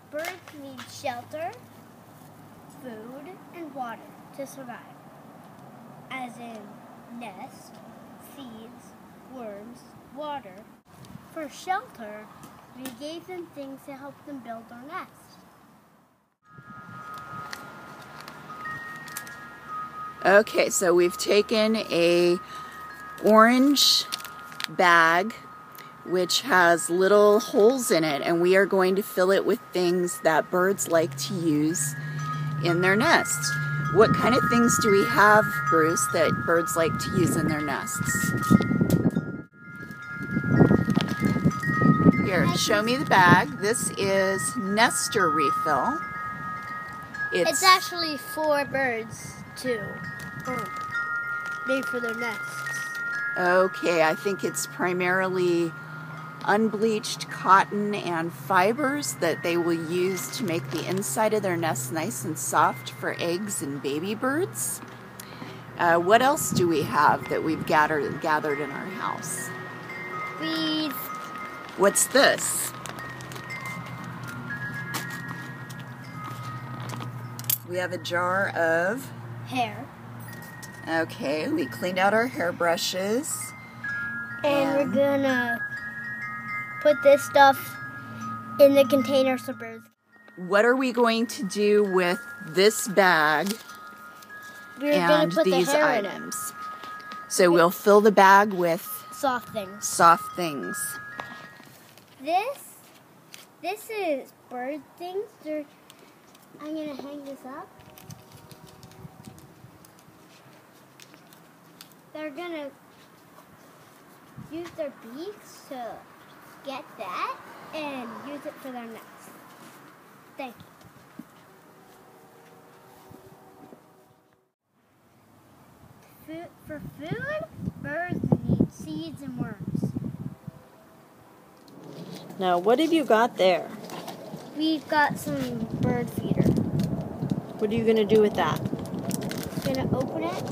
Birds need shelter, food, and water to survive, as in nest, seeds, worms, water. For shelter, we gave them things to help them build their nest. Okay, so we've taken a orange bag which has little holes in it, and we are going to fill it with things that birds like to use in their nests. What kind of things do we have, Bruce, that birds like to use in their nests? Here, show me the bag. This is Nester Refill. It's actually for birds too, made for their nests. Okay, I think it's primarily unbleached cotton and fibers that they will use to make the inside of their nest nice and soft for eggs and baby birds. What else do we have that we've gathered in our house? What's this? We have a jar of hair. Okay, we cleaned out our hairbrushes. And we're gonna put this stuff in the container so birds. What are we going to do with this bag and these items? So we'll fill the bag with soft things. Soft things. This is bird things. I'm gonna hang this up. They're gonna use their beaks to get that and use it for their nests. Thank you. For food, birds need seeds and worms. Now, what have you got there? We've got some bird feeder. What are you going to do with that? Gonna open it.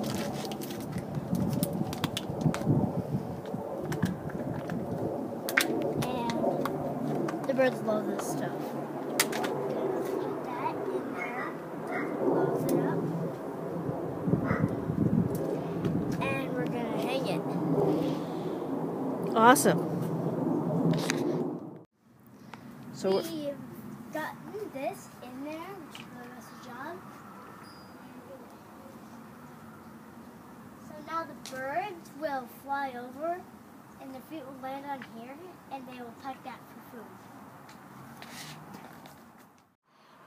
And the birds love this stuff. Let's put that in there. Close it up. And we're gonna hang it. Awesome. So we've gotten this in there, which really does the job. So now the birds will fly over, and the feet will land on here, and they will peck that for food.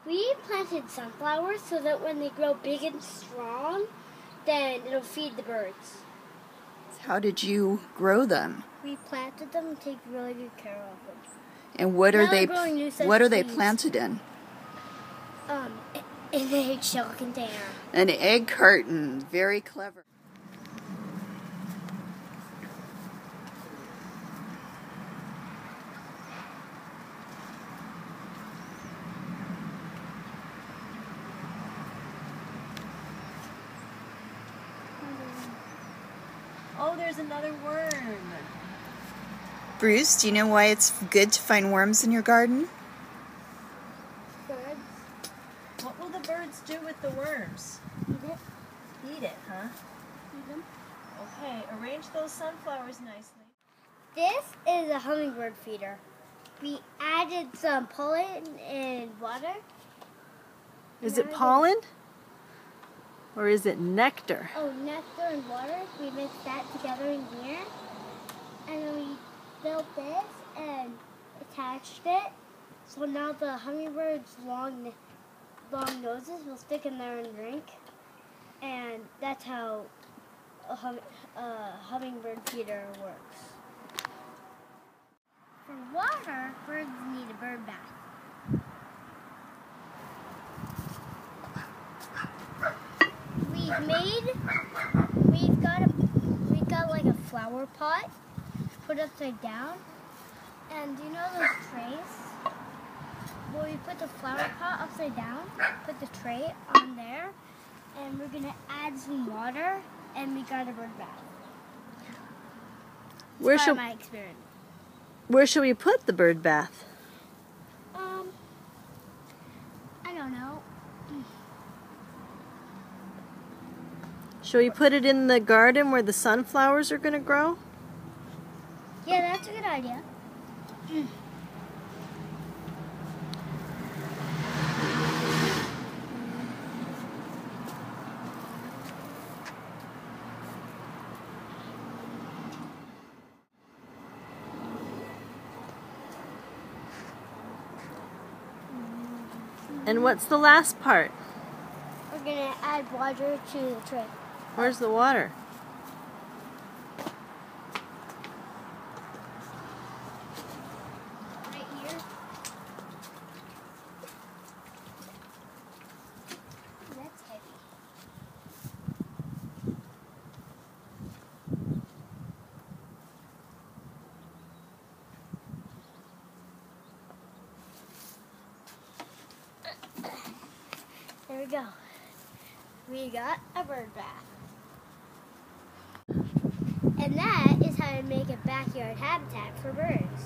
We planted sunflowers so that when they grow big and strong, then it'll feed the birds. How did you grow them? We planted them and take really good care of them. And what are they planted in? In an eggshell container. An egg carton. Very clever. oh, there's another worm. Bruce, do you know why it's good to find worms in your garden? Birds. What will the birds do with the worms? Eat it. Eat it, huh? Eat them. Okay, arrange those sunflowers nicely. This is a hummingbird feeder. We added some pollen and water. Is it pollen? Or is it nectar? Oh, nectar and water. We mixed that together in here. And then we built this and attached it. So now the hummingbird's long noses will stick in there and drink. And that's how a hummingbird feeder works. For water, birds need a bird bath. We've got like a flower pot put upside down, and do you know those trays? Well, we put the flower pot upside down, put the tray on there, and we're gonna add some water, and we got a bird bath. My experience. Where should we put the bird bath? don't know. Shall we put it in the garden where the sunflowers are going to grow? Yeah, that's a good idea. And what's the last part? We're gonna add water to the tray. Where's the water? Right here. That's heavy. There we go. We got a bird bath. And that is how to make a backyard habitat for birds.